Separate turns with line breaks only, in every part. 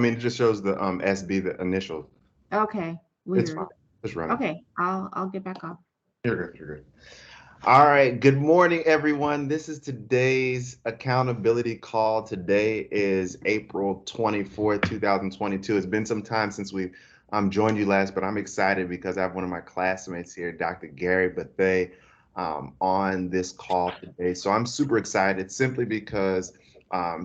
I mean, it just shows the SB, the initial.
Okay,
It's fine.
weird.
Just run it.
Okay, I'll get back up.
You're good. You're good. All right. Good morning, everyone. This is today's accountability call. Today is April 24th, 2022. It's been some time since we joined you last, but I'm excited because I have one of my classmates here, Dr. Gary Bethea, on this call today. So I'm super excited simply because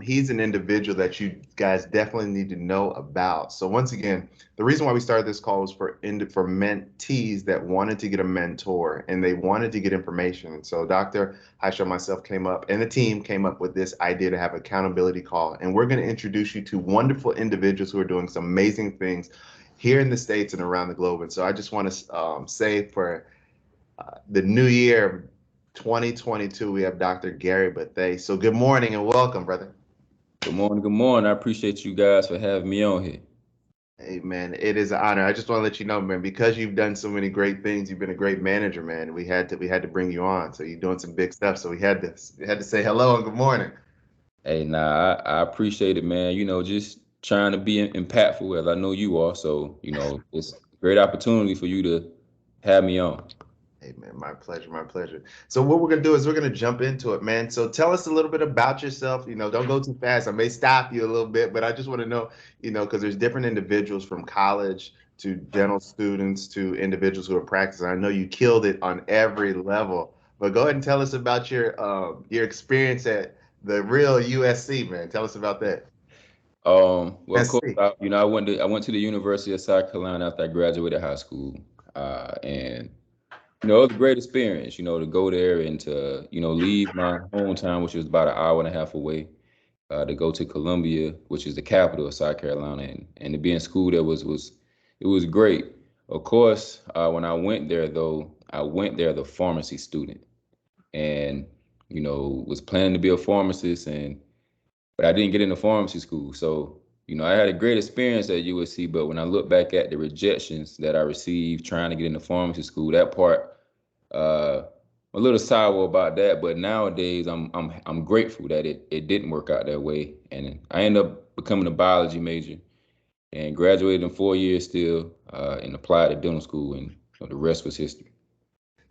he's an individual that you guys definitely need to know about. So once again, the reason why we started this call was for mentees that wanted to get a mentor and they wanted to get information. And so Dr. Haisha and myself came up and the team came up with this idea to have accountability call. And we're going to introduce you to wonderful individuals who are doing some amazing things here in the States and around the globe. And so I just want to say for the new year 2022, we have Dr. Gary Bethea. So good morning and welcome, brother.
Good morning. Good morning. I appreciate you guys for having me on here.
Hey man, it is an honor. I just want to let you know, man, because you've done so many great things. You've been a great manager, man. We had to bring you on. So you're doing some big stuff. So we had to say hello and good morning.
Hey, nah, I appreciate it, man. Just trying to be impactful as I know you are. So, it's a great opportunity for you to have me on.
Hey man, my pleasure, my pleasure. So what we're gonna do is we're gonna jump into it, man. So tell us a little bit about yourself. Don't go too fast. I may stop you a little bit, but I just want to know, because there's different individuals from college to dental students to individuals who are practicing. I know you killed it on every level, but go ahead and tell us about your experience at the real USC, man. Tell us about that.
Well, of course,
SC.
I went to the University of South Carolina after I graduated high school. And it was a great experience, to go there and to, leave my hometown, which was about an hour and a half away, to go to Columbia, which is the capital of South Carolina, and to be in school there was great. Of course, when I went there though, I went there as a pharmacy student, and was planning to be a pharmacist, but I didn't get into pharmacy school. So I had a great experience at USC, but when I look back at the rejections that I received trying to get into pharmacy school, that part a little sour about that, but nowadays I'm grateful that it didn't work out that way, and I ended up becoming a biology major and graduated in 4 years still, and applied to dental school, and the rest was history.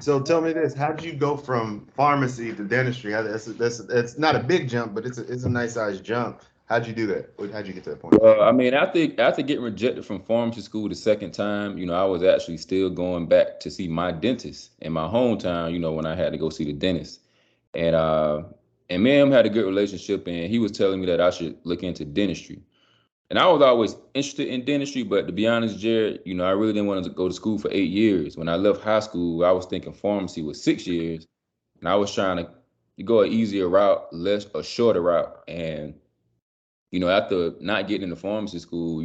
So tell me this: how did you go from pharmacy to dentistry? That's not a big jump, but it's a nice sized jump. How'd you do that? How'd you get to that point?
Well, I mean, after getting rejected from pharmacy school the second time, I was actually still going back to see my dentist in my hometown. When I had to go see the dentist, and ma'am had a good relationship, and he was telling me that I should look into dentistry. And I was always interested in dentistry, but to be honest, Jared, I really didn't want to go to school for 8 years. When I left high school, I was thinking pharmacy was 6 years, and I was trying to go an easier route, less a shorter route. And after not getting into pharmacy school,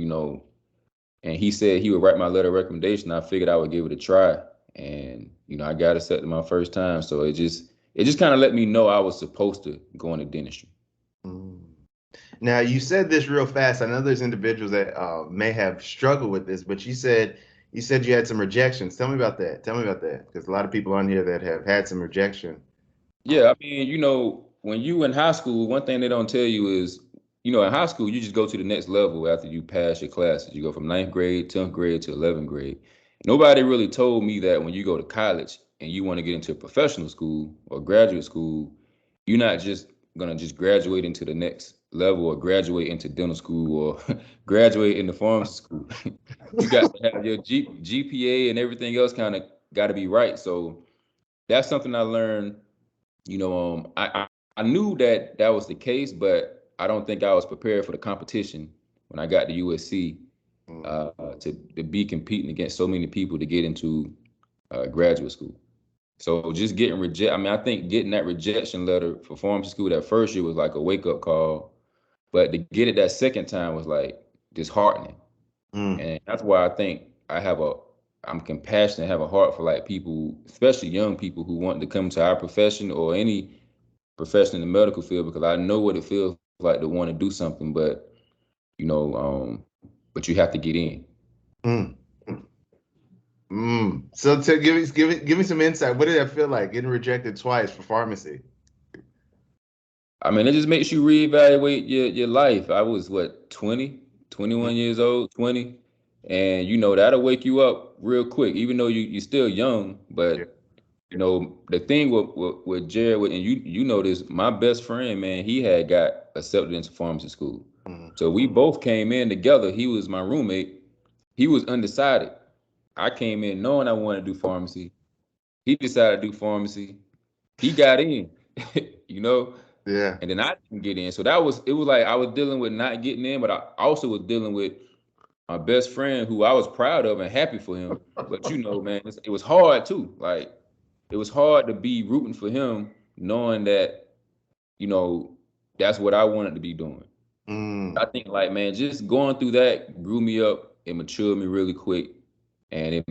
and he said he would write my letter of recommendation, I figured I would give it a try, and I got accepted my first time. So it just kind of let me know I was supposed to go into dentistry.
Mm. Now you said this real fast. I know there's individuals that may have struggled with this, but you said you had some rejections. Tell me about that. Tell me about that, because a lot of people on here that have had some rejection.
Yeah, I mean, when you in high school, one thing they don't tell you is, in high school, you just go to the next level after you pass your classes. You go from ninth grade, 10th grade to 11th grade. Nobody really told me that when you go to college and you want to get into professional school or graduate school, you're not just gonna just graduate into the next level or graduate into dental school or graduate into pharmacy school. You got to have your GPA and everything else kind of got to be right. So that's something I learned. I knew that was the case, but I don't think I was prepared for the competition when I got to USC,
Mm.
to be competing against so many people to get into graduate school. So just getting reject. I mean, I think getting that rejection letter for pharmacy school that first year was like a wake up call, but to get it that second time was like disheartening.
Mm.
And that's why I think I'm compassionate, have a heart for like people, especially young people who want to come to our profession or any profession in the medical field, because I know what it feels like to want to do something, but you have to get in.
Mm. Mm. So to give me some insight. What did that feel like getting rejected twice for pharmacy?
I mean, it just makes you reevaluate your life. I was what, 20? 21 years old, 20, and you know that'll wake you up real quick, even though you're still young.
Yeah.
But you know the thing with Jared, and you know this, my best friend, man, he had got accepted into pharmacy school,
Mhm.
so we both came in together. He was my roommate. He was undecided. I came in knowing I wanted to do pharmacy. He decided to do pharmacy. He got in, you know,
Yeah.
and then I didn't get in. So it was like I was dealing with not getting in, but I also was dealing with my best friend who I was proud of and happy for him. But you know, man, it was hard too. Like it was hard to be rooting for him, knowing that, you know, that's what I wanted to be doing. I
Mm.
think like, man, just going through that grew me up and matured me really quick. And it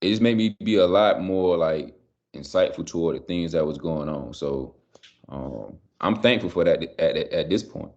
just made me be a lot more like insightful toward the things that was going on. So I'm thankful for that at this point.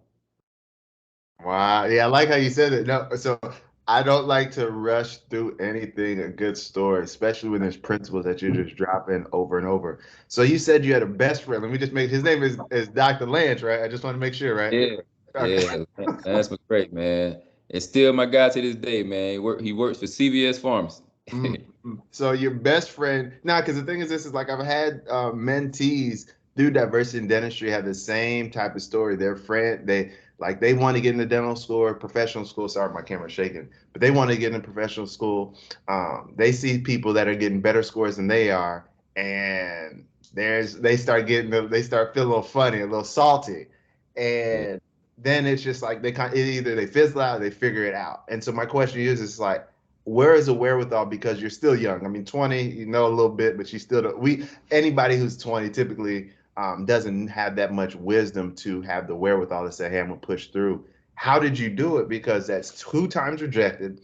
Wow. Yeah, I like how you said it. No, so I don't like to rush through anything, a good story, especially when there's principles that you're just dropping over and over. So you said you had a best friend. Let me just make his name is Dr. Lance, right? I just want to make sure, right?
Yeah,
Okay.
yeah, that's been great, man. It's still my guy to this day, man. He works for CVS Pharmacy.
Mm, mm. So your best friend now, because the thing is, this is like I've had mentees through diversity in dentistry have the same type of story. Their friend, they want to get into dental school or professional school. Sorry, my camera's shaking, but they want to get into professional school. They see people that are getting better scores than they are, and they start feeling a little funny, a little salty,
Yeah.
and then it's just like either they fizzle out or they figure it out. And so my question is like where is the wherewithal because you're still young? I mean, 20, you know a little bit, but you still don't. Anybody who's 20 typically doesn't have that much wisdom to have the wherewithal to say, hey, I'm gonna push through. How did you do it? Because that's 2 times rejected.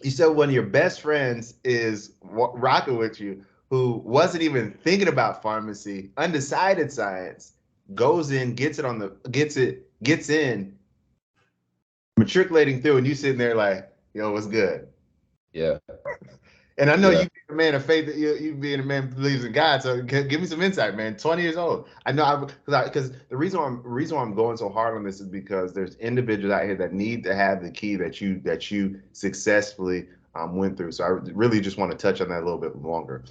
You said one of your best friends is rocking with you, who wasn't even thinking about pharmacy, undecided science, goes in, gets in, matriculating through, and you sitting there like, yo, what's good?
Yeah,
And I know
yeah.
you being a man of faith, you being a man who believes in God. So give me some insight, man. 20 years old. I know because the reason why I'm going so hard on this is because there's individuals out here that need to have the key that you successfully went through. So I really just want to touch on that a little bit longer.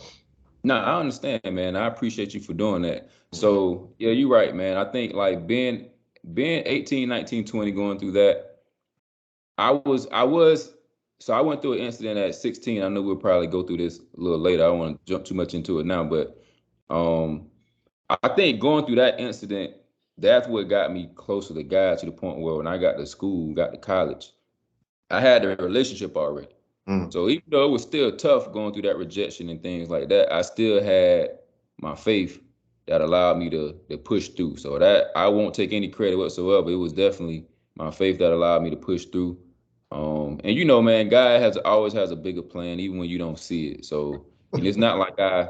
No, I understand, man. I appreciate you for doing that. So yeah, you're right, man. I think like being 18, 19, 20, going through that, I was so I went through an incident at 16. I know we'll probably go through this a little later. I don't want to jump too much into it now, but um I think going through that incident, that's what got me closer to God to the point where when I got to school, got to college, I had a relationship already.
Mm,
So even though it was still tough going through that rejection and things like that, I still had my faith that allowed me to push through. So that I won't take any credit whatsoever. It was definitely my faith that allowed me to push through. And you know, man, God always has a bigger plan, even when you don't see it. So, and it's not like I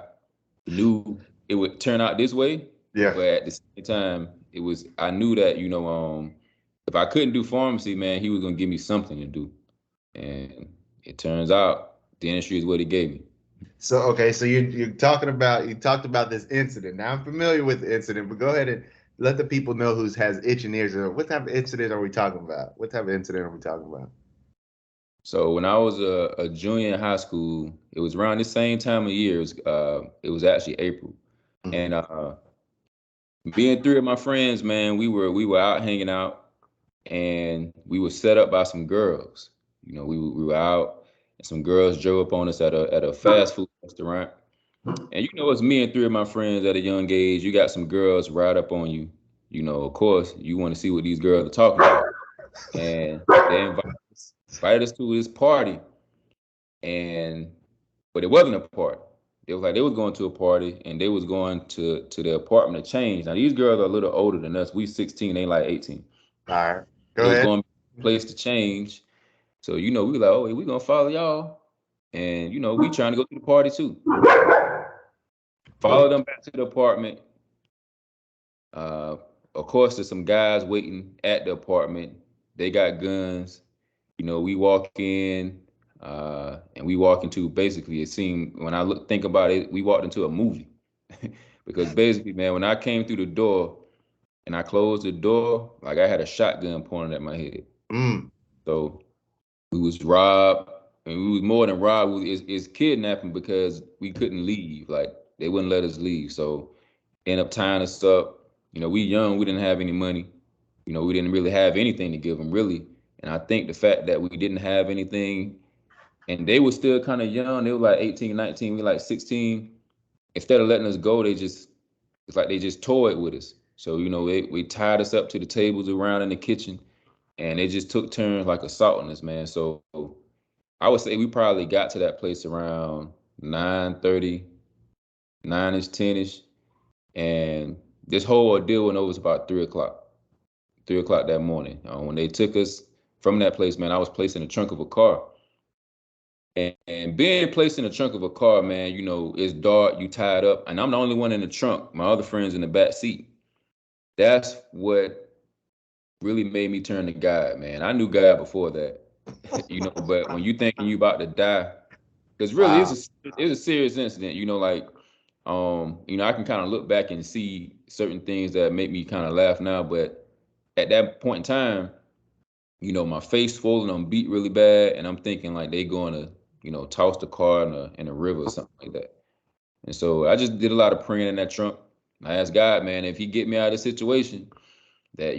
knew it would turn out this way,
yeah.
but at the same time, I knew that, you know, if I couldn't do pharmacy, man, he was gonna give me something to do. And it turns out dentistry is what he gave me.
So okay, so you talked about this incident. Now I'm familiar with the incident, but go ahead and let the people know who has itching ears. What type of incident are we talking about? What type of incident are we talking about?
So when I was a junior in high school, it was around the same time of year. It was actually April,
Mm,
and me and three of my friends, man, we were out hanging out, and we were set up by some girls. You know, we were out, and some girls drove up on us at a fast food restaurant. And you know, it's me and three of my friends at a young age. You got some girls right up on you. You know, of course, you want to see what these girls are talking about. And they invited us to this party, and but it wasn't a party. It was like they was going to a party and they was going to the apartment to change. Now these girls are a little older than us. We 16, they like 18.
all right,
They
go
was
ahead.
going to a place to change. So you know, we like, oh, we gonna follow y'all. And you know, we trying to go to the party too. Follow them back to the apartment. Uh, of course, there's some guys waiting at the apartment. They got guns. You know, we walk in, and we walk into basically. It seemed when think about it, we walked into a movie because basically, man, when I came through the door and I closed the door, like I had a shotgun pointed at my head.
Mm.
So we was robbed, and we was more than robbed. It's kidnapping because we couldn't leave. Like they wouldn't let us leave. So end up tying us up. We young, we didn't have any money. We didn't really have anything to give them really. And I think the fact that we didn't have anything, and they were still kind of young. They were like 18, 19, we like 16. Instead of letting us go, it's like they just toyed with us. So, we tied us up to the tables around in the kitchen, and they just took turns like assaulting us, man. So I would say we probably got to that place around 9:30, 9-ish, 10-ish. And this whole ordeal went over was about 3 o'clock, 3 o'clock that morning. When they took us from that place, man, I was placed in the trunk of a car. And being placed in the trunk of a car, man, it's dark, you tied up, and I'm the only one in the trunk. My other friends in the back seat. That's what really made me turn to God, man. I knew God before that, but when you thinking you about to die, because really
Wow.
it's a serious incident, like, I can kind of look back and see certain things that make me kind of laugh now, but at that point in time, my face swollen, I'm beat really bad, and I'm thinking like they going to, toss the car in a river or something like that. And so I just did a lot of praying in that trunk. I asked God, man, if He get me out of the situation, that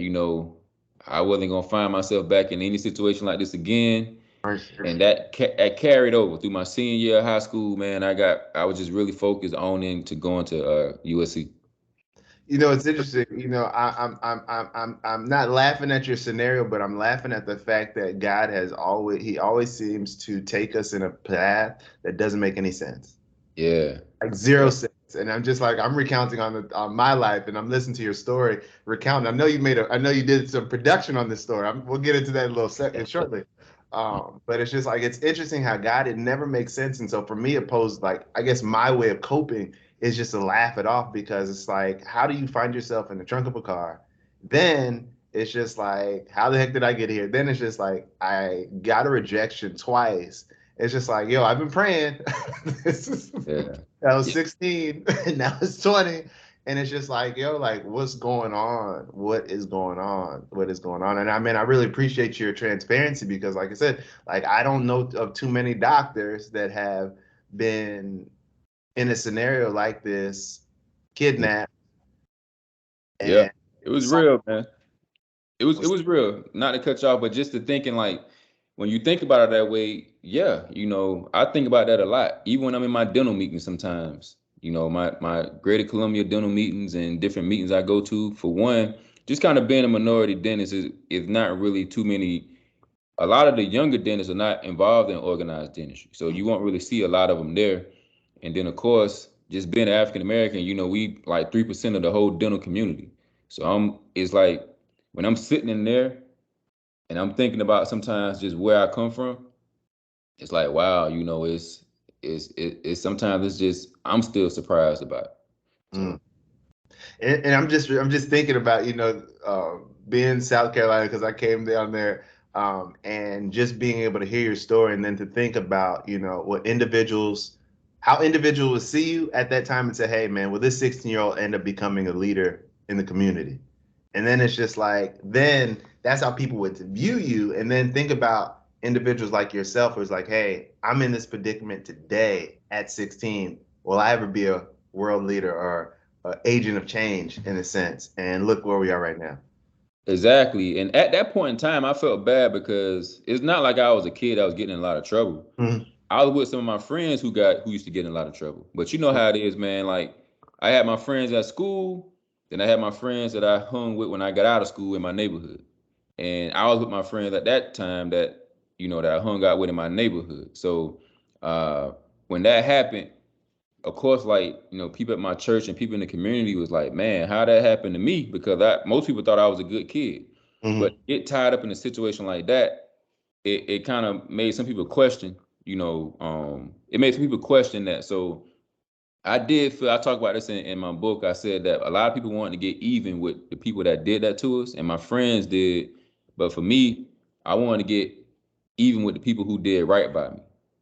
I wasn't gonna find myself back in any situation like this again. And that carried over through my senior year of high school, man. I was just really focused on into going to USC.
It's interesting. I'm not laughing at your scenario, but I'm laughing at the fact that God he always seems to take us in a path that doesn't make any sense.
Yeah.
Like zero sense. And I'm just like, I'm recounting on my life, and I'm listening to your story, recounting. I know you did some production on this story. We'll get into that in a little second shortly. But it's just like, it's interesting how God, it never makes sense. And so for me, opposed, like, I guess my way of coping is just to laugh it off, because it's like, how do you find yourself in the trunk of a car? Then it's just like, how the heck did I get here? Then it's just like, I got a rejection twice. It's just like, yo, I've been praying.
Yeah.
I was 16 and now it's 20. And it's just like, yo, like, what's going on? What is going on? What is going on? And I mean, I really appreciate your transparency, because like I said, like, I don't know of too many doctors that have been in a scenario like this, kidnapped.
Yeah.
And
It was real, man. It was real. Not to cut you off, but just to thinking like when you think about it that way, yeah, I think about that a lot. Even when I'm in my dental meetings sometimes, my Greater Columbia dental meetings and different meetings I go to, for one, just kind of being a minority dentist is not really too many. A lot of the younger dentists are not involved in organized dentistry. So you won't really see a lot of them there. And then of course, just being African American, we like 3% of the whole dental community. So it's like when I'm sitting in there and I'm thinking about sometimes just where I come from, it's like, wow, it's sometimes it's just I'm still surprised about it.
Mm.
So
And I'm just thinking about, being in South Carolina, because I came down there, and just being able to hear your story, and then to think about, how individuals see you at that time and say, hey man, will this 16-year-old end up becoming a leader in the community? And then it's just like, then that's how people would view you. And then think about individuals like yourself, who's like, hey, I'm in this predicament today at 16. Will I ever be a world leader or agent of change, in a sense? And look where we are right now.
exactly. And at that point in time, I felt bad because it's not like I was a kid that was getting in a lot of trouble.
Mhm.
I was with some of my friends who used to get in a lot of trouble. But you know how it is, man. Like I had my friends at school, then I had my friends that I hung with when I got out of school in my neighborhood. And I was with my friends at that time that I hung out with in my neighborhood. So uh when that happened, of course, like, people at my church and people in the community was like, man, how that happened to me? Because most people thought I was a good kid. But
Mhm.
get tied up in a situation like that, it kind of made some people question, it made some people question that. So I talk about this in my book. I said that a lot of people wanted to get even with the people that did that to us, and my friends did. But for me, I wanted to get even with the people who did right by me.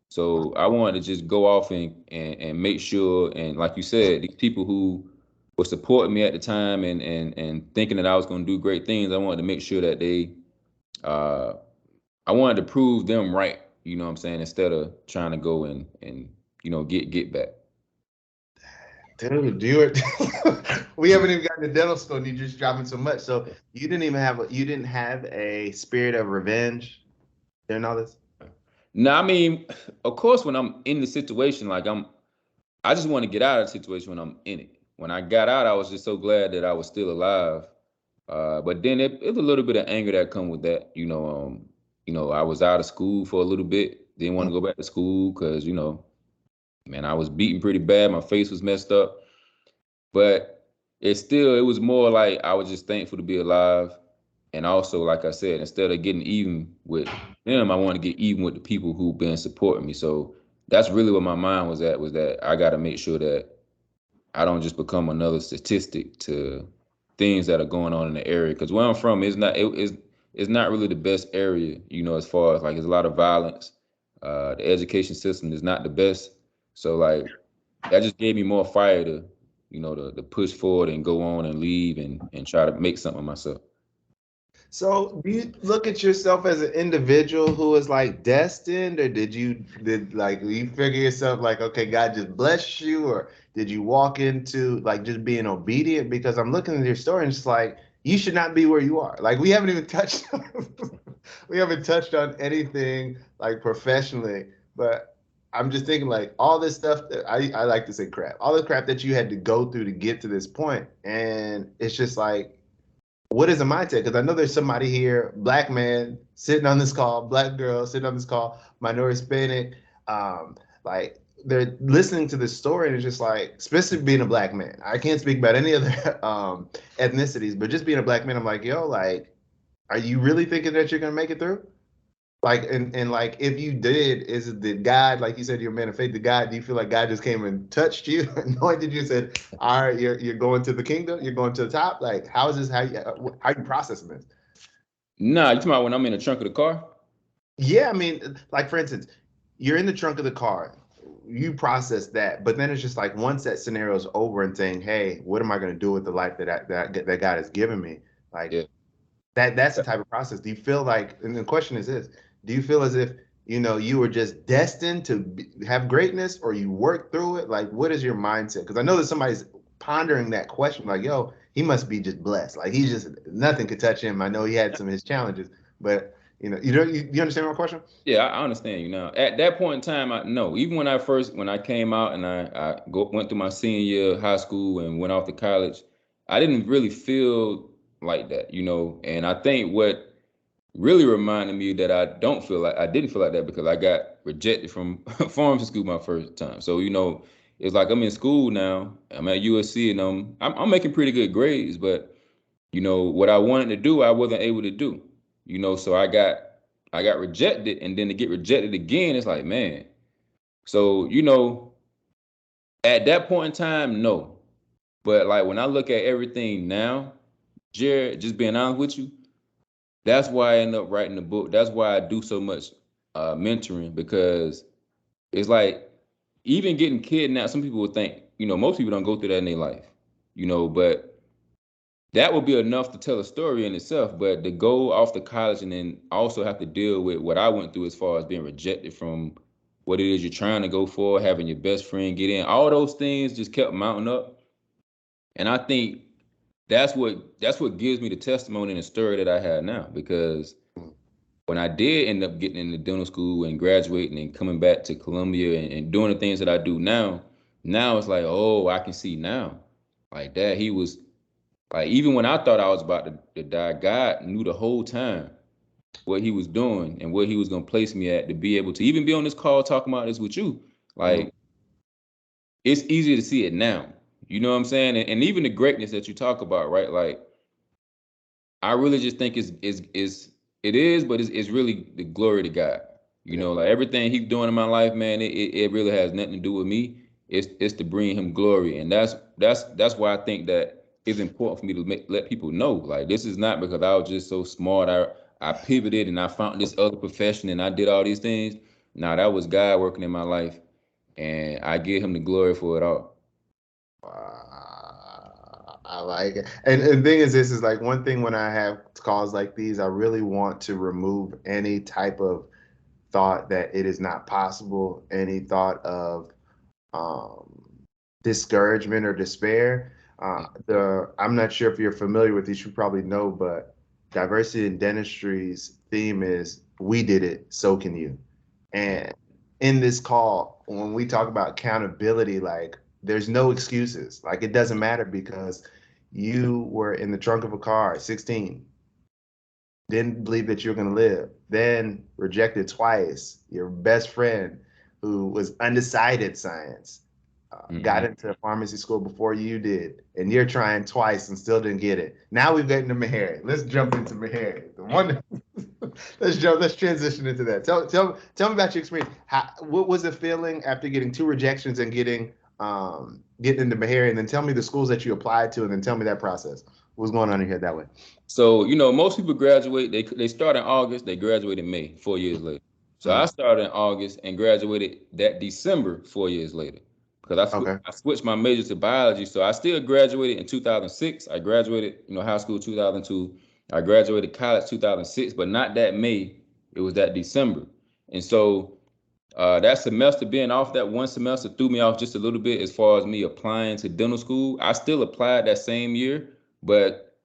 So I wanted to just go off and make sure, and like you said, these people who were supporting me at the time and thinking that I was going to do great things, I wanted to make sure that they uh, I wanted to prove them right. You know what I'm saying? Instead of trying to go and get back.
Dude, we haven't even gotten to dental school and you're just dropping so much. So you didn't have a spirit of revenge during all this?
No, I mean, of course, when I'm in the situation, like I just want to get out of the situation when I'm in it. When I got out, I was just so glad that I was still alive. But then it's a little bit of anger that come with that. I was out of school for a little bit. Didn't want to go back to school because, man, I was beaten pretty bad. My face was messed up. But it was more like I was just thankful to be alive. And also, like I said, instead of getting even with them, I want to get even with the people who've been supporting me. So that's really what my mind was at, was that I got to make sure that I don't just become another statistic to things that are going on in the area. Because where I'm from it's not really the best area, as far as like there's a lot of violence. The education system is not the best. So like that just gave me more fire to push forward and go on and leave and try to make something of myself.
So do you look at yourself as an individual who is like destined, or did you figure yourself like, okay, God just blessed you, or did you walk into like just being obedient? Because I'm looking at your story and it's like you should not be where you are. Like we haven't even touched we haven't touched on anything like professionally, but I'm just thinking like all this stuff that I like to say crap, all the crap that you had to go through to get to this point, and it's just like what is the mindset? Because I know there's somebody here, black man sitting on this call, black girl sitting on this call, minority Hispanic, like they're listening to this story and it's just like, especially being a black man. I can't speak about any other ethnicities, but just being a black man, I'm like, yo, like, are you really thinking that you're gonna make it through? Like, and like, if you did, is it the God, like you said, you're a man of faith, the God, do you feel like God just came and touched you, anointed you, said, all right, you're going to the kingdom, you're going to the top? Like, how is this, how you processing this?
Nah, you talking about when I'm in the trunk of the car?
Yeah, I mean, like, for instance, you're in the trunk of the car, you process that, but then it's just like, once that scenario is over and saying, hey, what am I going to do with the life that God has given me? Like,
Yeah.
that's the type of process. Do you feel like, and the question is this, do you feel as if, you were just destined to have greatness, or you worked through it? Like, what is your mindset? Because I know that somebody's pondering that question, like, yo, he must be just blessed. Like, he's just, nothing could touch him. I know he had some of his challenges, but you understand my question?
Yeah, I understand you now. At that point in time, I no. Even when I came out and I went through my senior year of high school and went off to college, I didn't really feel like that. And I think what really reminded me that I didn't feel like that because I got rejected from pharmacy school my first time. So it's like I'm in school now. I'm at USC and I'm making pretty good grades, but what I wanted to do, I wasn't able to do. So I got rejected, and then to get rejected again, it's like, man. So at that point in time, no. But like when I look at everything now, Jared, just being honest with you, that's why I end up writing the book. That's why I do so much mentoring, because it's like even getting kidnapped. Some people would think, most people don't go through that in their life, but that would be enough to tell a story in itself. But to go off to college and then also have to deal with what I went through as far as being rejected from what it is you're trying to go for, having your best friend get in, all those things just kept mounting up. And I think that's what gives me the testimony and the story that I have now. Because when I did end up getting into dental school and graduating and coming back to Columbia and doing the things that I do now it's like, oh, I can see now. Like that, he was like, even when I thought I was about to die, God knew the whole time what he was doing and where he was going to place me at to be able to even be on this call talking about this with you.
Mhm.
Like, it's easier to see it now. You know what I'm saying? And even the greatness that you talk about, right? Like, I really just think it is, but it's really the glory to God.
Yeah.
Like everything he's doing in my life, man, it really has nothing to do with me. It's to bring him glory, and that's why I think that it's important for me to let people know, like, this is not because I was just so smart. I pivoted and I found this other profession and I did all these things. Now that was God working in my life, and I give him the glory for it all.
like, and the thing is, this is like one thing when I have calls like these, I really want to remove any type of thought that it is not possible, any thought of um, discouragement or despair. I'm not sure if you're familiar with these, you probably know, but diversity in dentistry's theme is "We did it, so can you." And in this call, when we talk about accountability, like there's no excuses. Like it doesn't matter because you were in the trunk of a car at 16, didn't believe that you were going to live, then rejected twice. Your best friend, who was undecided science, got into pharmacy school before you did, and you're trying twice and still didn't get it. Now we've gotten to Meharry. Let's jump into Meharry. The one. Let's transition into that. Tell me about your experience. What was the feeling after getting 2 rejections and getting into Meharry, and then tell me the schools that you applied to, and then tell me that process. What's going on in here that way?
So, most people graduate, they start in August, they graduate in May, 4 years later. So I started in August and graduated that December 4 years later because I switched my major to biology. So I still graduated in 2006. I graduated, high school 2002. I graduated college 2006, but not that May. It was that December. And so that semester, being off that one semester, threw me off just a little bit as far as me applying to dental school. I still applied that same year, but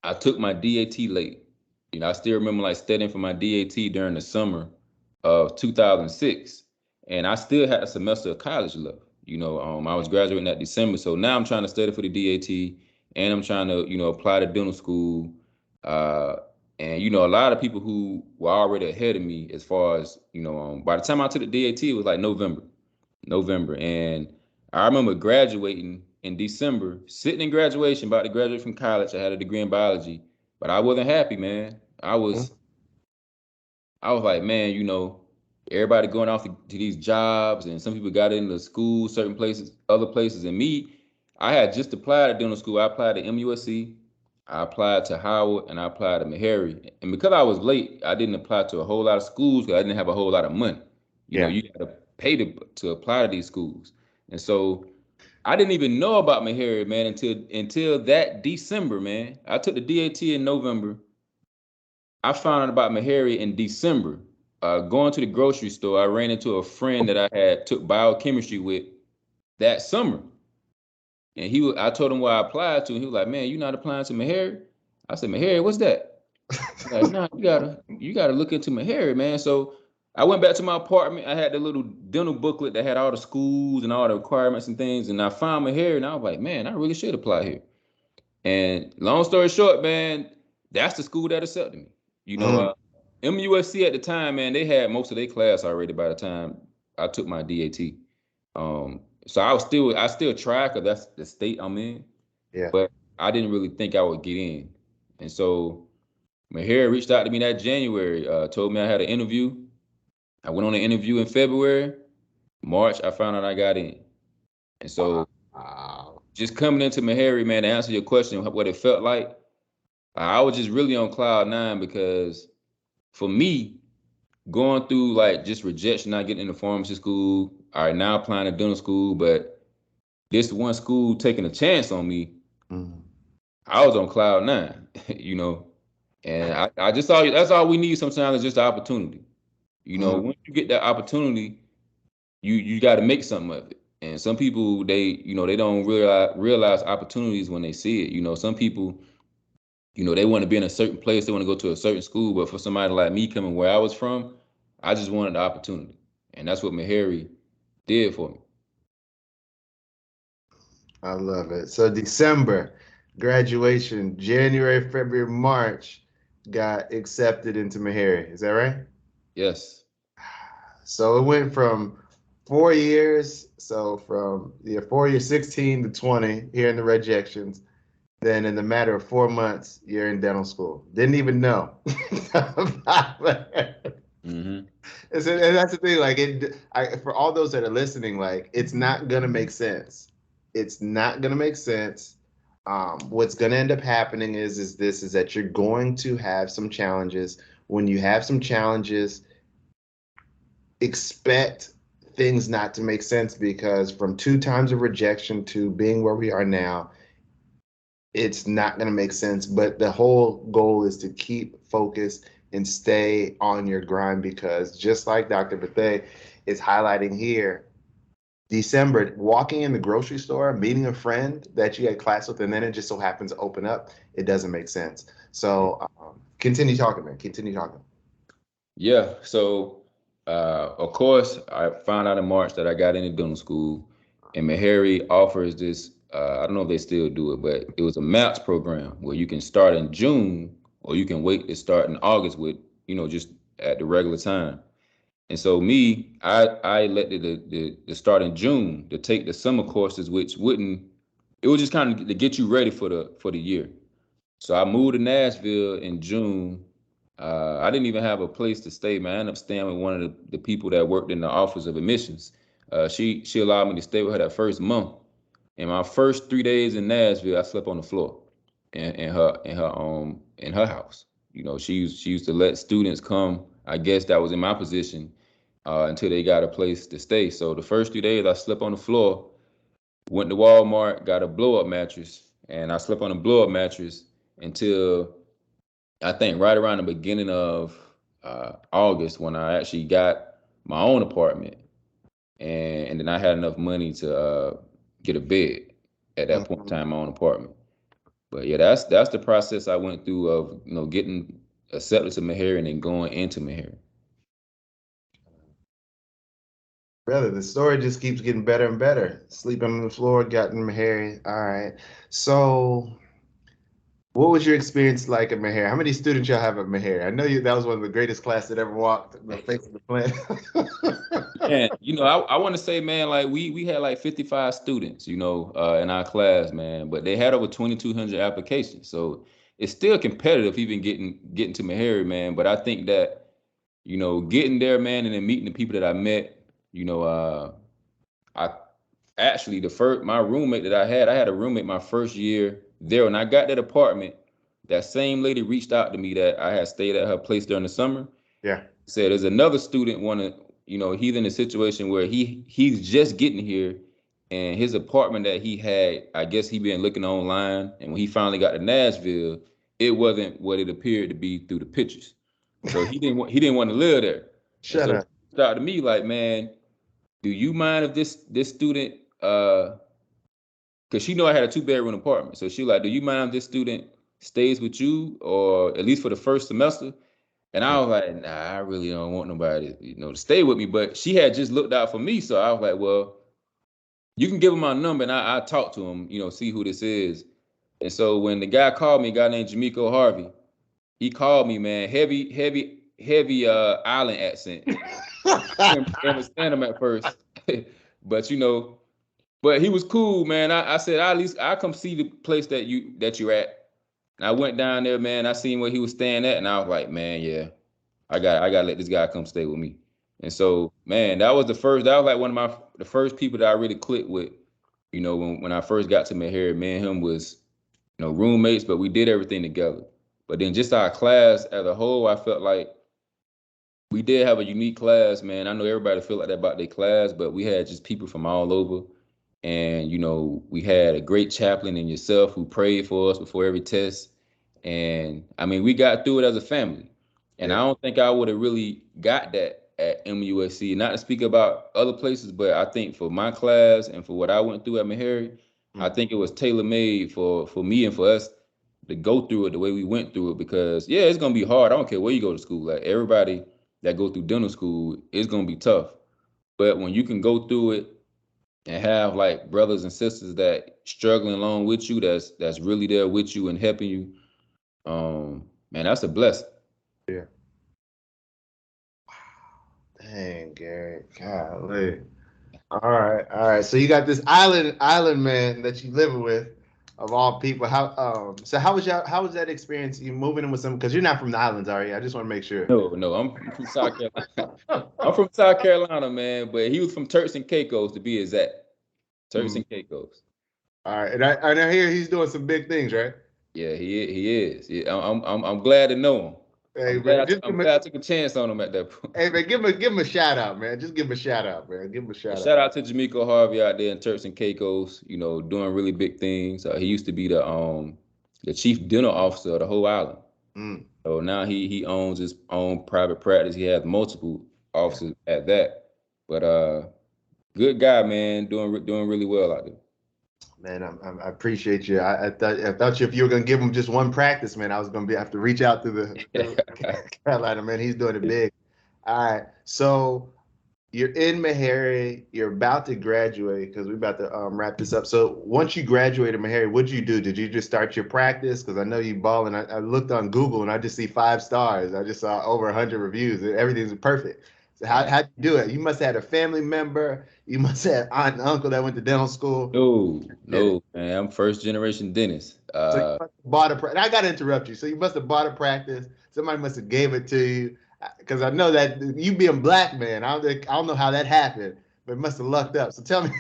I took my DAT late. I still remember like studying for my DAT during the summer of 2006, and I still had a semester of college left. I was graduating that December, so now I'm trying to study for the DAT, and I'm trying to, apply to dental school. And a lot of people who were already ahead of me, as far as by the time I took the DAT, it was like November, and I remember graduating in December, sitting in graduation, about to graduate from college. I had a degree in biology, but I wasn't happy, man. I was like, man, everybody going off to these jobs, and some people got into school, certain places, other places, and me, I had just applied to dental school. I applied to MUSC, I applied to Howard, and I applied to Meharry. And because I was late, I didn't apply to a whole lot of schools because I didn't have a whole lot of money. You got to pay to apply to these schools, and so I didn't even know about Meharry, man, until that December, man. I took the DAT in November. I found out about Meharry in December. Going to the grocery store, I ran into a friend that I had took biochemistry with that summer, and I told him where I applied to, and he was like, "Man, you not applying to Meharry?" I said, "Meharry, what's that?" He's like, "Nah, you gotta look into Meharry, man." So I went back to my apartment. I had the little dental booklet that had all the schools and all the requirements and things, and I found Meharry, and I was like, "Man, I really should apply here." And long story short, man, that's the school that accepted me. MUSC at the time, man, they had most of their class already by the time I took my DAT. So I still tried because that's the state I'm in.
Yeah.
But I didn't really think I would get in. And so Meharry reached out to me that January, told me I had an interview. I went on an interview in February. March, I found out I got in. And so just coming into Meharry, man, to answer your question, what it felt like, I was just really on cloud 9 because for me, going through like just rejection, not getting into pharmacy school, all right, now applying to dental school, but this one school taking a chance on me, I was on cloud 9, and I just saw that's all we need sometimes is just the opportunity. Once you get that opportunity, you got to make something of it. And some people they don't realize opportunities when they see it. Some people they want to be in a certain place, they want to go to a certain school, but for somebody like me coming where I was from, I just wanted the opportunity, and that's what Meharry did for me.
I love it. So December, graduation, January, February, March, got accepted into Meharry. Is that right?
Yes.
So it went from 4 years. So from 4 years, 16 to 20, hearing the rejections. Then in the matter of 4 months, you're in dental school. Didn't even know.
Mm-hmm.
And that's the thing. Like for all those that are listening, like it's not gonna make sense. It's not gonna make sense. What's gonna end up happening is that you're going to have some challenges. When you have some challenges, expect things not to make sense because from 2 times of rejection to being where we are now, it's not going to make sense. But the whole goal is to keep focused and stay on your grind, because just like Dr. Bethea is highlighting here, December, walking in the grocery store, meeting a friend that you had class with, and then it just so happens to open up, it doesn't make sense. So continue talking, man. Continue talking.
Yeah. So, of course, I found out in March that I got into dental school, and Meharry offers this. I don't know if they still do it, but it was a MAPS program where you can start in June, or you can wait to start in August with, just at the regular time. And so I elected to start in June to take the summer courses, which wouldn't. It was just kind of to get you ready for the year. So I moved to Nashville in June. I didn't even have a place to stay, man. I ended up staying with one of the people that worked in the office of admissions. She allowed me to stay with her that first month. In my first 3 days in Nashville, I slept on the floor in her house. She used to let students come. I guess that was in my position until they got a place to stay. So the first 3 days, I slept on the floor. Went to Walmart, got a blow up mattress, and I slept on a blow up mattress until I think right around the beginning of August, when I actually got my own apartment, and then I had enough money to get a bed at that point in
Mhm.
time, my own apartment. But yeah, that's the process I went through of getting accepted to Meharry and then going into Meharry.
Brother, the story just keeps getting better and better. Sleeping on the floor, gotten Meharry. All right. So, what was your experience like at Meharry? How many students y'all have at Meharry? I know that was one of the greatest class that ever walked the face of the planet.
Man, I want to say, man, like we had like 55 students, in our class, man, but they had over 2,200 applications. So it's still competitive, even getting to Meharry, man. But I think that, getting there, man, and then meeting the people that I met, I actually my roommate that I had a roommate my first year there. When I got that apartment, that same lady reached out to me that I had stayed at her place during the summer.
Yeah.
Said there's another student he's in a situation where he's just getting here, and his apartment that he had, I guess he been looking online, and when he finally got to Nashville, it wasn't what it appeared to be through the pictures. So he didn't want to live there. And
Shut
so
up.
he started to me like, man, do you mind if this student because she know I had a 2 bedroom apartment. So she like, do you mind if this student stays with you, or at least for the first semester? And I was like, nah, I really don't want nobody, to stay with me. But she had just looked out for me. So I was like, well, you can give him my number and I talk to him, see who this is. And so when the guy called me, a guy named Jamiko Harvey, he called me, man, heavy island accent. Couldn't understand him at first. But but he was cool, man. I said, at least I come see the place that you're at. And I went down there, man. I seen where he was staying at, and I was like, man, yeah. I gotta let this guy come stay with me. And so, man, that was like one of the first people that I really clicked with. When I first got to Meharry, me and him was, roommates, but we did everything together. But then just our class as a whole, I felt like we did have a unique class, man. I know everybody feel like that about their class, but we had just people from all over. And, we had a great chaplain in yourself who prayed for us before every test. And I mean, we got through it as a family. And I
Yeah.
don't think I would have really got that at MUSC. Not to speak about other places, but I think for my class and for what I went through at Meharry, I
Mm.
think it was tailor made for me and for us to go through it the way we went through it. Because yeah, it's gonna be hard. I don't care where you go to school. Like everybody that go through dental school, it's gonna be tough. But when you can go through it and have like brothers and sisters that struggling along with you, that's really there with you and helping you, man, that's a blessing.
Yeah. Dang, Gary. Golly. All right, all right. So you got this island man that you living with, of all people. So how was that experience? You moving in with some, because you're not from the islands, are you? I just want to make sure.
No, I'm from South Carolina. I'm from South Carolina, man, but he was from Turks and Caicos to be exact. Turks
Mm.
and Caicos.
All right, and I hear he's doing some big things, right?
Yeah, he is. Yeah, I'm glad to know him.
Hey man, just
I'm
give him
glad I took a chance on him at that point.
hey man, give him a shout out, man. Just give him a shout out, man. Give him a shout out.
Shout out to Jamiko Harvey out there in Turks and Caicos, doing really big things. He used to be the the chief dental officer of the whole island.
Mm.
So now he owns his own private practice. He has multiple offices at that. But good guy, man, doing really well out there.
Man, I appreciate you. I thought if you were gonna give him just one practice, man, I was gonna have to reach out to the Carolina, man. He's doing it big. All right, so you're in Meharry, you're about to graduate because we're about to wrap this up. So once you graduated Meharry, what'd you do? Did you just start your practice? Because I know you balling. I looked on Google and I just see 5 stars. I just saw over 100 reviews. Everything's perfect. So how'd you do it? You must have had a family member. You must have aunt and uncle that went to dental school.
No, man. I'm first generation dentist.
So you must have bought a. And I got to interrupt you. So you must have bought a practice. Somebody must have gave it to you. Because I know that you being black, man, I don't know how that happened, but it must have lucked up. So tell me.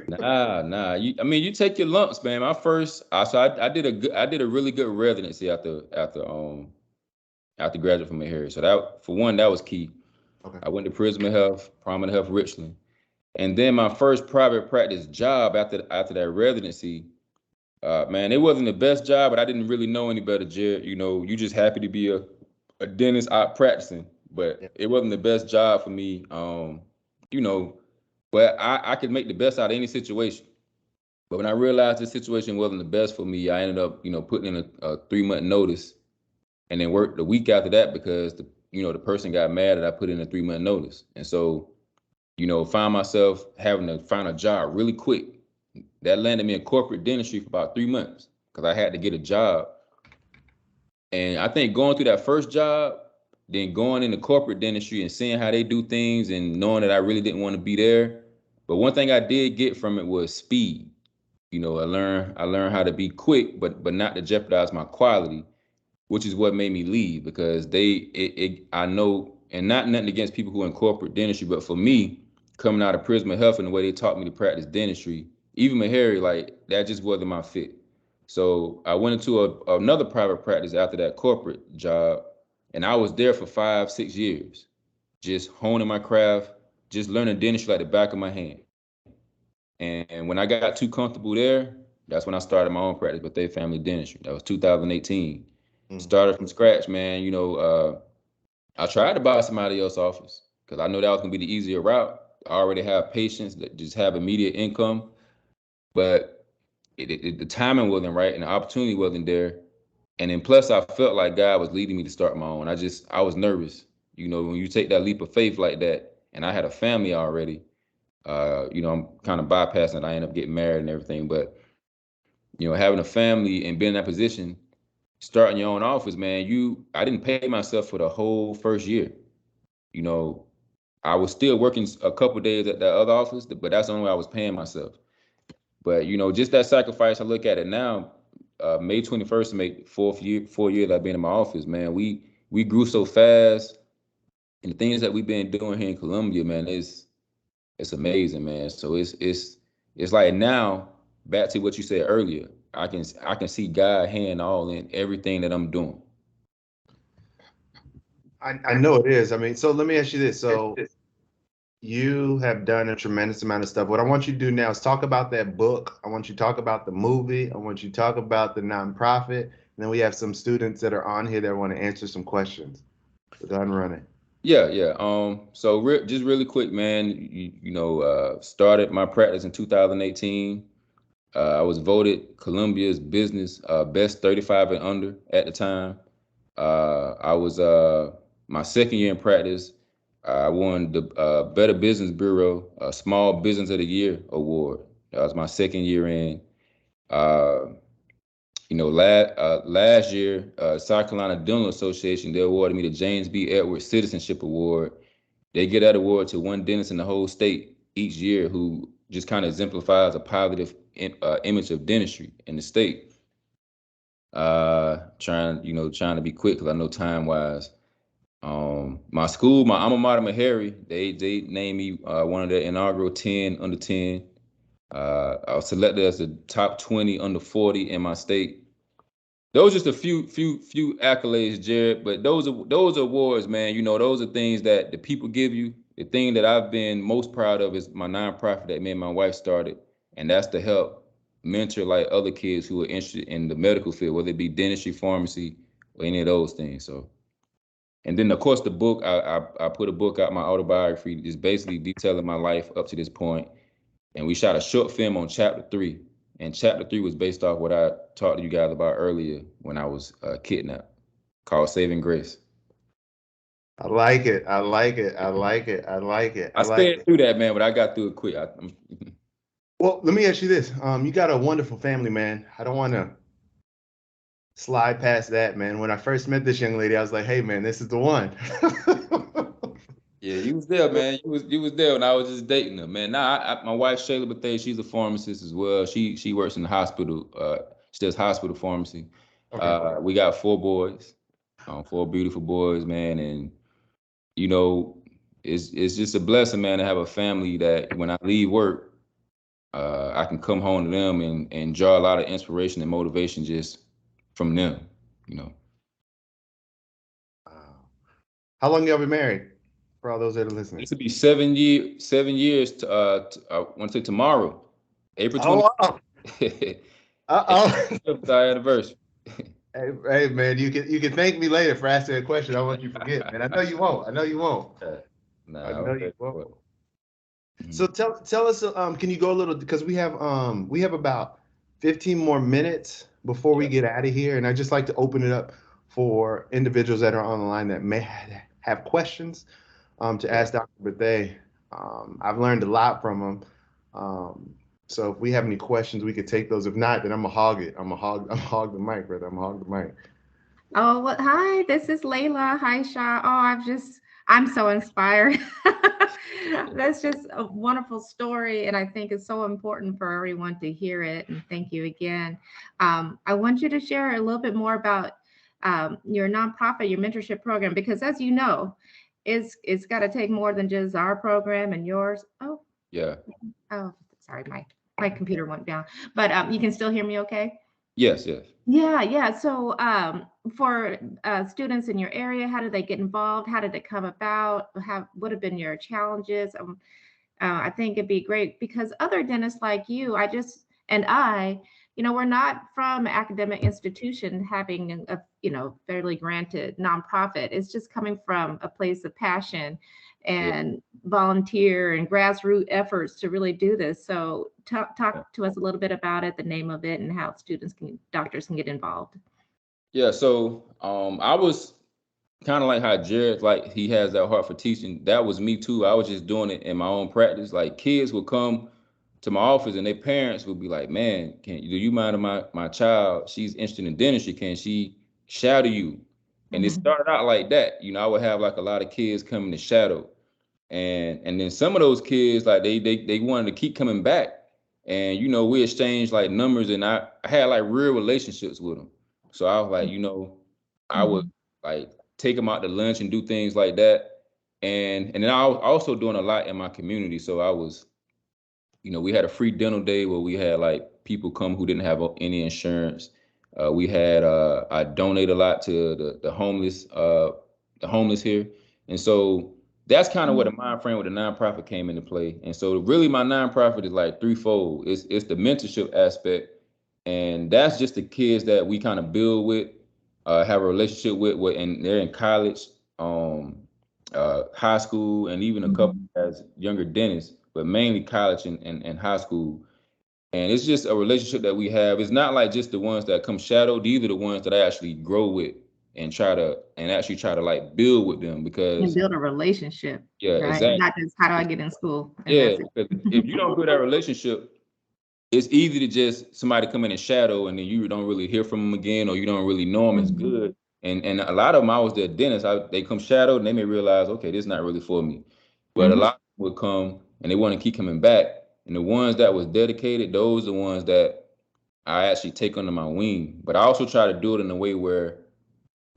Nah. You take your lumps, man. My first, I did a really good residency after graduating from here. So that, for one, that was key.
Okay.
I went to Prisma Health, Palmetto Health Richland, and then my first private practice job after that residency. Man, it wasn't the best job, but I didn't really know any better, Jared. You know, you just happy to be a dentist out practicing, but it wasn't the best job for me. You know, but I could make the best out of any situation. But when I realized this situation wasn't the best for me, I ended up, putting in a 3-month notice, and then worked the week after that because the person got mad that I put in a 3-month notice, and so find myself having to find a job really quick. That landed me in corporate dentistry for about 3 months because I had to get a job. And I think going through that first job, then going into corporate dentistry and seeing how they do things and knowing that I really didn't want to be there. But one thing I did get from it was speed. I learned how to be quick, but not to jeopardize my quality, which is what made me leave because I know, and not nothing against people who are in corporate dentistry, but for me, coming out of Prisma Health and the way they taught me to practice dentistry, even Meharry, like that just wasn't my fit. So I went into another private practice after that corporate job, and I was there for 5, 6 years, just honing my craft, just learning dentistry like the back of my hand. And when I got too comfortable there, that's when I started my own practice, Bethea Family Dentistry. That was 2018. Started from scratch, man. I tried to buy somebody else's office because I know that was gonna be the easier route. I already have patients that just have immediate income, but the timing wasn't right and the opportunity wasn't there. And then plus, I felt like God was leading me to start my own. I was nervous. When you take that leap of faith like that, and I had a family already. I'm kind of bypassing it. I ended up getting married and everything, but having a family and being in that position, starting your own office, man, I didn't pay myself for the whole first year. You know, I was still working a couple days at that other office, but that's the only way I was paying myself. But just that sacrifice, I look at it now. May 21st, make 4 years I've been in my office, man. We grew so fast, and the things that we've been doing here in Columbia, man, it's amazing, man. So it's like now, back to what you said earlier. I can see God hand all in everything that I'm doing.
I know it is. I mean, so let me ask you this. So you have done a tremendous amount of stuff. What I want you to do now is talk about that book. I want you to talk about the movie. I want you to talk about the nonprofit. And then we have some students that are on here that want to answer some questions. So go ahead and run it.
Yeah. So just really quick, man. Started my practice in 2018. I was voted Columbia's business best 35 and under at the time. I was my second year in practice. I won the Better Business Bureau Small Business of the Year award. That was my second year in. Uh, last year, South Carolina Dental Association, they awarded me the James B. Edwards Citizenship Award. They give that award to one dentist in the whole state each year who just kind of exemplifies a positive image of dentistry in the state. Trying to be quick because I know time wise. My school, my alma mater, Meharry, they named me one of the inaugural 10 under 10. I was selected as the top 20 under 40 in my state. Those are just a few accolades, Jared. But those awards, man. Those are things that the people give you. The thing that I've been most proud of is my nonprofit that me and my wife started, and that's to help mentor like other kids who are interested in the medical field, whether it be dentistry, pharmacy, or any of those things. So, and then of course the book, I put a book out, my autobiography, is basically detailing my life up to this point. And we shot a short film on chapter 3. And chapter 3 was based off what I talked to you guys about earlier when I was kidnapped, called Saving Grace.
I like it. I like it. I like it. I like it.
I sped through that, man, but I got through it quick.
Well, let me ask you this. You got a wonderful family, man. I don't want to slide past that, man. When I first met this young lady, I was like, hey, man, this is the one.
Yeah, you was there, man. You was there when I was just dating her, man. Now, my wife Shayla Bethea, she's a pharmacist as well. She works in the hospital. She does hospital pharmacy. Okay. We got 4 boys, 4 beautiful boys, man, and you know, it's just a blessing, man, to have a family that when I leave work, I can come home to them and draw a lot of inspiration and motivation just from them, you know.
How long y'all been married? For all those that are listening,
this would be 7 years. I want to say tomorrow, April 20th.
Oh, wow.
Our anniversary.
Hey, man, you can thank me later for asking a question. I want you to forget, man. I know you won't. I know you won't.
Nah,
I know you won't.
Mm-hmm.
So tell us, can you go a little, because we have about 15 more minutes before we get out of here, and I just like to open it up for individuals that are on the line that may have questions to ask Dr. Bethea. I've learned a lot from him. So if we have any questions, we could take those. If not, then I'm gonna hog it. I'm gonna hog the mic, brother. I'm gonna hog the mic.
Oh, well, hi, this is Layla. Hi, Sha. Oh, I'm so inspired. That's just a wonderful story. And I think it's so important for everyone to hear it. And thank you again. I want you to share a little bit more about your nonprofit, your mentorship program, because as you know, it's got to take more than just our program and yours. Oh,
yeah.
Oh, sorry, my computer went down. But you can still hear me okay?
Yes.
Yeah. So for students in your area, how did they get involved? How did it come about? What have been your challenges? I think it'd be great because other dentists like you, we're not from academic institution having a fairly granted nonprofit. It's just coming from a place of passion and volunteer and grassroots efforts to really do this. So talk to us a little bit about it, the name of it, and how doctors can get involved.
Yeah. So I was kind of like how Jared, like he has that heart for teaching. That was me too. I was just doing it in my own practice. Like kids would come to my office and their parents would be like, "Man, do you mind my child? She's interested in dentistry. Can she shadow you?" And it started out like that. You know, I would have like a lot of kids coming to shadow, and then some of those kids like they wanted to keep coming back, and we exchanged like numbers, and I had like real relationships with them. So I was like, I would like take them out to lunch and do things like that, and then I was also doing a lot in my community. So I was, we had a free dental day where we had like people come who didn't have any insurance. We had I donate a lot to the homeless here, and so that's kind of where the mind frame with the nonprofit came into play. And so really my nonprofit is like threefold. It's the mentorship aspect, and that's just the kids that we kind of build with, have a relationship with, and they're in college, high school, and even a couple as younger dentists, but mainly college and high school. And it's just a relationship that we have. It's not like just the ones that come shadow. These are the ones that I actually grow with and try to like build with them, because
and build a relationship.
Yeah,
right?
exactly.
Not just how do I get in school.
Yeah, because if you don't build that relationship, it's easy to just somebody come in and shadow, and then you don't really hear from them again, or you don't really know them as good. And a lot of them, I was their dentist. They come shadow, and they may realize, okay, this is not really for me. But a lot of them would come and they want to keep coming back. And the ones that was dedicated, those are the ones that I actually take under my wing. But I also try to do it in a way where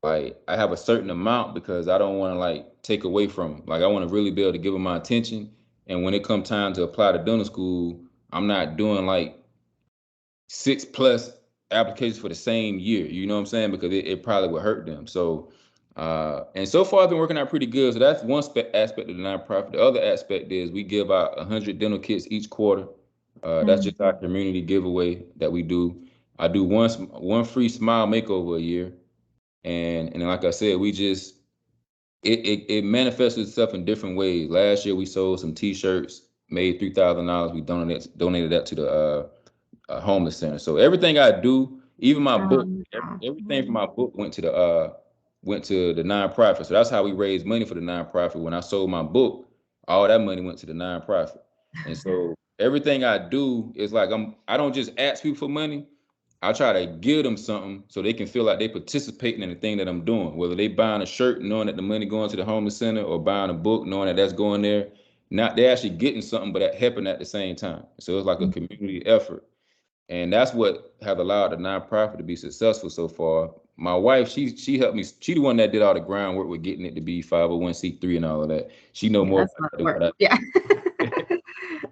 like I have a certain amount, because I don't want to like take away from them. Like I want to really be able to give them my attention. And when it comes time to apply to dental school, I'm not doing like 6+ applications for the same year. You know what I'm saying? Because it probably would hurt them. So, and so far I've been working out pretty good. So that's one aspect of the nonprofit. The other aspect is we give out 100 dental kits each quarter. That's just our community giveaway that we do. I do one free smile makeover a year, and like I said, we just it manifests itself in different ways. Last year we sold some T-shirts, made $3,000. We donated that to the homeless center. So everything I do, even my book, everything from my book went to the nonprofit. So that's how we raised money for the nonprofit. When I sold my book, all that money went to the nonprofit. And so everything I do is like I don't just ask people for money. I try to give them something so they can feel like they participating in the thing that I'm doing. Whether they buying a shirt knowing that the money going to the homeless center, or buying a book knowing that that's going there. Not they're actually getting something, but helping at the same time. So it's like a community effort. And that's what has allowed the nonprofit to be successful so far. My wife, she helped me. She the one that did all the groundwork with getting it to be 501(c)(3) and all of that. She know more
That's
about
a lot
it
of work.
than what
Yeah.
I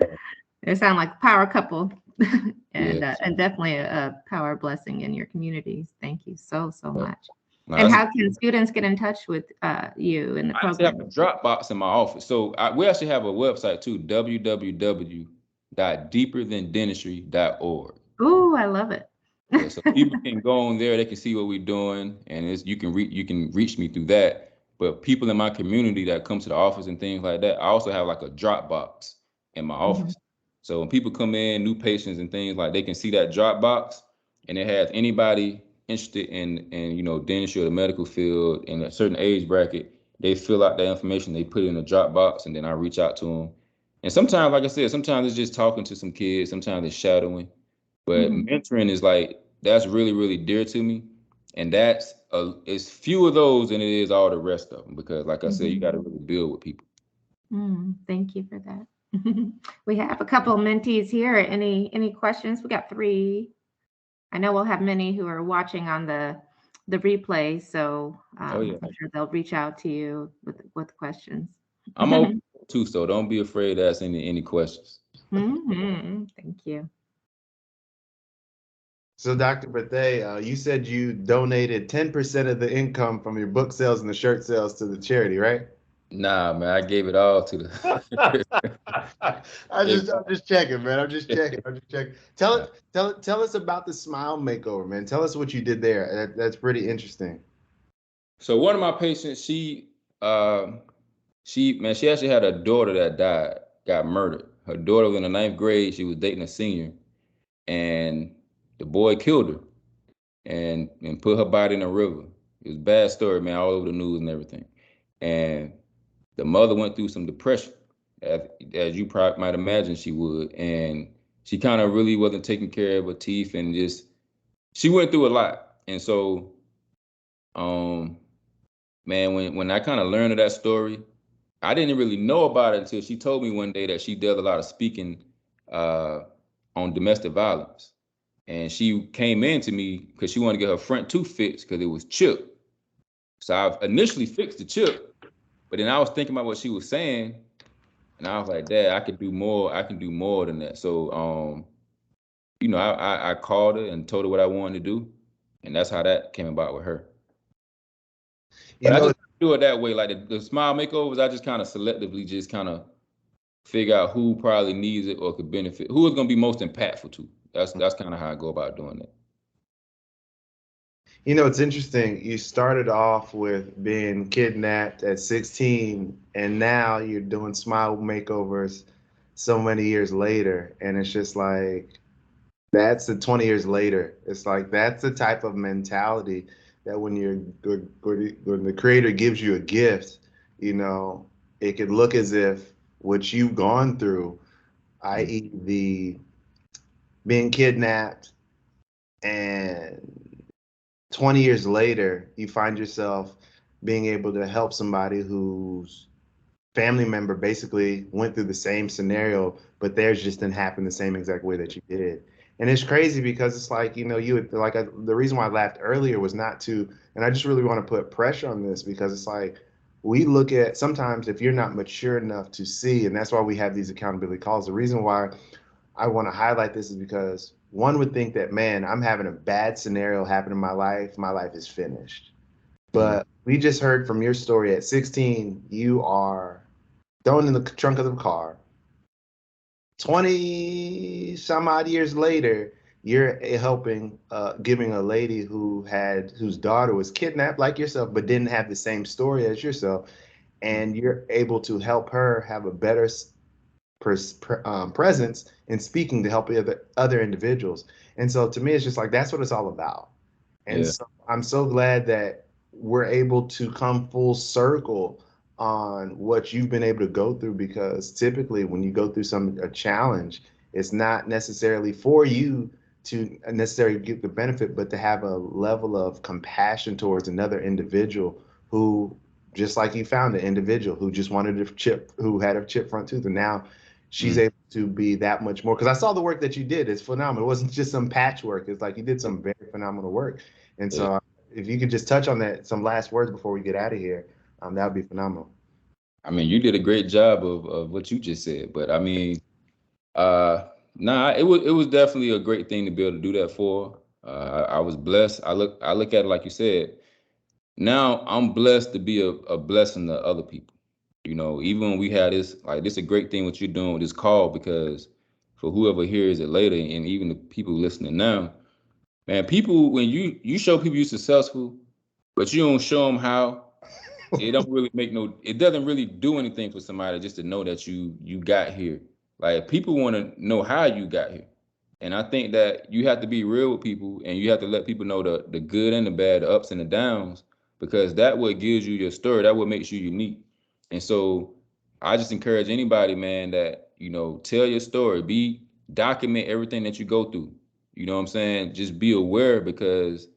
do.
They sound like a power couple, and
Yeah.
and definitely a power blessing in your communities. Thank you so
Yeah.
much.
No,
And
that's
how can students get in touch with you in the
I actually have a
program?
Dropbox in my office. So we actually have a website too, www.deeperthandentistry.org.
Oh, I love it.
Yeah, so people can go on there, they can see what we're doing, and you can reach me through that. But people in my community that come to the office and things like that, I also have like a Dropbox in my
Mhm.
office. So when people come in, new patients and things like, they can see that Dropbox, and it has anybody interested in dentistry or the medical field in a certain age bracket. They fill out that information, they put it in a Dropbox, and then I reach out to them. And sometimes, like I said, sometimes it's just talking to some kids, sometimes it's shadowing. But
Mhm.
mentoring is like that's really, really dear to me, and it's few of those than it is all the rest of them, because, like I said, you got to really build with people.
Thank you for that. We have a couple of mentees here. Any questions? We got three. I know we'll have many who are watching on the replay, so
Oh yeah,
I'm sure they'll reach out to you with questions.
I'm open too, so don't be afraid to ask any questions.
Thank you.
So, Dr. Bethea, you said you donated 10% of the income from your book sales and the shirt sales to the charity, right?
Nah, man, I gave it all to the.
I'm just checking, man. I'm just checking. I'm just checking. Tell
Nah.
it, tell us about the smile makeover, man. Tell us what you did there. That's pretty interesting.
So one of my patients, she actually had a daughter that died, got murdered. Her daughter was in the ninth grade. She was dating a senior, and the boy killed her and put her body in a river. It was a bad story, man, all over the news and everything. And the mother went through some depression, as you probably might imagine she would. And she kind of really wasn't taking care of her teeth, and just she went through a lot. And so, um, man, when I kind of learned of that story, I didn't really know about it until she told me one day that she does a lot of speaking uh, on domestic violence. And she came in to me because she wanted to get her front tooth fixed because it was chipped. So I initially fixed the chip, but then I was thinking about what she was saying, and I was like, Dad, I could do more. I can do more than that. So, I called her and told her what I wanted to do, and that's how that came about with her.
You
But I
know,
just do it that way, like the smile makeovers. I just kind of selectively just kind of figure out who probably needs it or could benefit, who is going to be most impactful to. That's kind of how I go about doing it.
it's interesting. You started off with being kidnapped at 16, and now you're doing smile makeovers so many years later. And it's just like, that's the 20 years later. It's like, that's the type of mentality that when the creator gives you a gift, it could look as if what you've gone through, i.e., the being kidnapped, and 20 years later, you find yourself being able to help somebody whose family member basically went through the same scenario, but theirs just didn't happen the same exact way that you did. And it's crazy because it's like, the reason why I laughed earlier was not to, and I just really want to put pressure on this because it's like, we look at sometimes if you're not mature enough to see, and that's why we have these accountability calls. The reason why I want to highlight this is because one would think that, man, I'm having a bad scenario happen in my life. My life is finished.
Mm.
But we just heard from your story at 16, you are thrown in the trunk of the car, 20 some odd years later, you're helping, giving a lady whose daughter was kidnapped like yourself, but didn't have the same story as yourself, and you're able to help her have a better presence in speaking to help other individuals. And so to me, it's just like that's what it's all about. And
Yeah.
so I'm so glad that we're able to come full circle on what you've been able to go through, because typically when you go through a challenge, it's not necessarily for you to necessarily get the benefit, but to have a level of compassion towards another individual who, just like you found an individual who just wanted a chip, who had a chip front tooth, and now she's
Mm.
able to be that much more. Because I saw the work that you did; it's phenomenal. It wasn't just some patchwork. It's like you did some very phenomenal work. And
Yeah.
so, if you could just touch on that, some last words before we get out of here, that would be phenomenal.
I mean, you did a great job of what you just said, but I mean, nah, it was definitely a great thing to be able to do that for. I was blessed. I look at it like you said. Now I'm blessed to be a blessing to other people. You know, even when we had this, like this, is a great thing what you're doing with this call, because for whoever hears it later, and even the people listening now, man, people when you show people you're successful, but you don't show them how, it don't really make no, it doesn't really do anything for somebody just to know that you got here. Like people want to know how you got here. And I think that you have to be real with people, and you have to let people know the good and the bad, the ups and the downs, because that what gives you your story, that what makes you unique. And so I just encourage anybody, man, that tell your story, be document everything that you go through. You know what I'm saying? Just be aware, because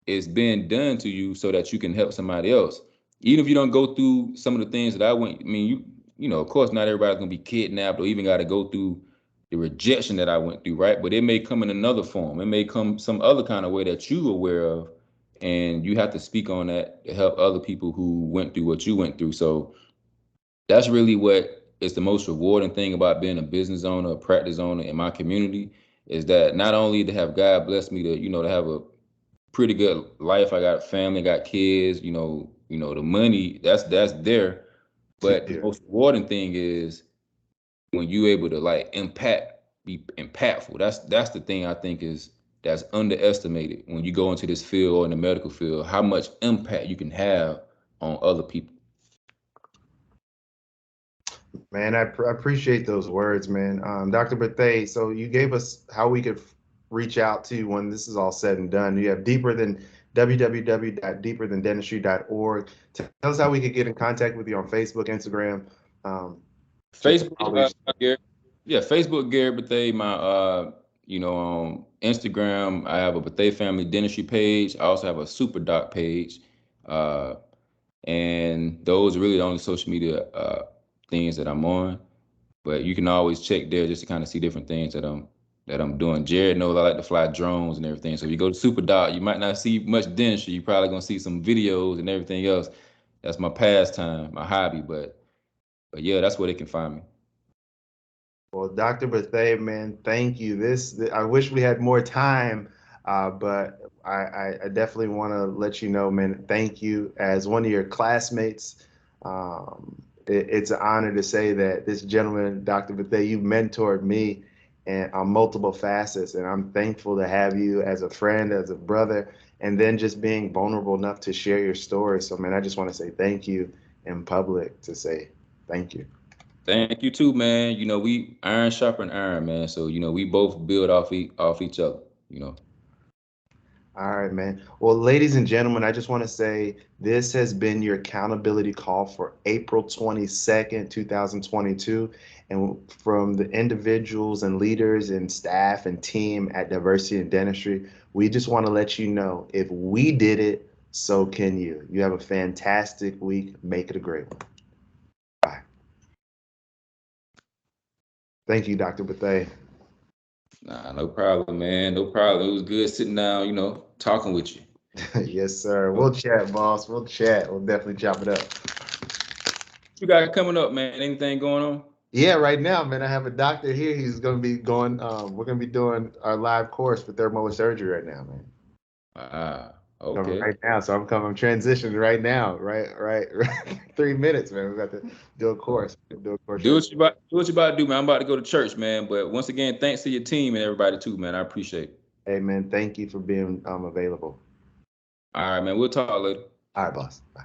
it's been done to you so that you can help somebody else. Even if you don't go through some of the things that I went, I mean, of course, not everybody's gonna be kidnapped or even got to go through the rejection that I went through, right? But it may come in another form. It may come some other kind of way that you aware of, and you have to speak on that to help other people who went through what you went through. So that's really what is the most rewarding thing about being a business owner, a practice owner in my community, is that not only to have God bless me to, to have a pretty good life. I got a family, got kids, the money that's there. But the
Yeah.
most rewarding thing is when you able to like be impactful. That's the thing I think that's underestimated when you go into this field or in the medical field, how much impact you can have on other people.
Man, I appreciate those words, man. Dr. Bethea, so you gave us how we could reach out to you when this is all said and done. You have deeper than www.deeperthandentistry.org. Tell us how we could get in contact with you on Facebook, Instagram. Um, just
Facebook,
always.
Facebook, Gary Bethea. My Instagram, I have a Bethea Family Dentistry page. I also have a Super Doc page. Uh, and those are really the only social media things that I'm on. But you can always check there just to kind of see different things that I'm doing. Jared knows I like to fly drones and everything. So if you go to Super Doc, you might not see much dentistry. You're probably gonna see some videos and everything else. That's my pastime, my hobby. But yeah, that's where they can find me.
Well, Dr. Bethea, man, thank you. I wish we had more time, but I definitely want to let you know, man, thank you. As one of your classmates, it's an honor to say that this gentleman, Dr. Bethea, you mentored me and on multiple facets, and I'm thankful to have you as a friend, as a brother, and then just being vulnerable enough to share your story. So, man, I just want to say thank you in public to say thank you.
Thank you too, man. We iron sharpen iron, man. So we both build off each other.
All right, man. Well, ladies and gentlemen, I just want to say this has been your accountability call for April 22nd, 2022. And from the individuals and leaders and staff and team at Diversity in Dentistry, we just want to let you know if we did it, so can you. You have a fantastic week. Make it a great one. Bye. Thank you, Dr. Bethea.
Nah, no problem, man. No problem. It was good sitting down, talking with you.
Yes, sir. We'll chat, boss. We'll chat. We'll definitely chop it up.
You got coming up, man? Anything going on?
Yeah, right now, man, I have a doctor here. He's going to be going, we're going to be doing our live course for thermal surgery right now, man.
Ah.
Coming
Okay.
right now. So I'm transitioning right now. Right. 3 minutes, man. We got to do a course. Do a course.
Do what you about to do, man. I'm about to go to church, man. But once again, thanks to your team and everybody too, man. I appreciate it.
Hey, man. Thank you for being available.
All right, man. We'll talk later.
All right, boss. Bye.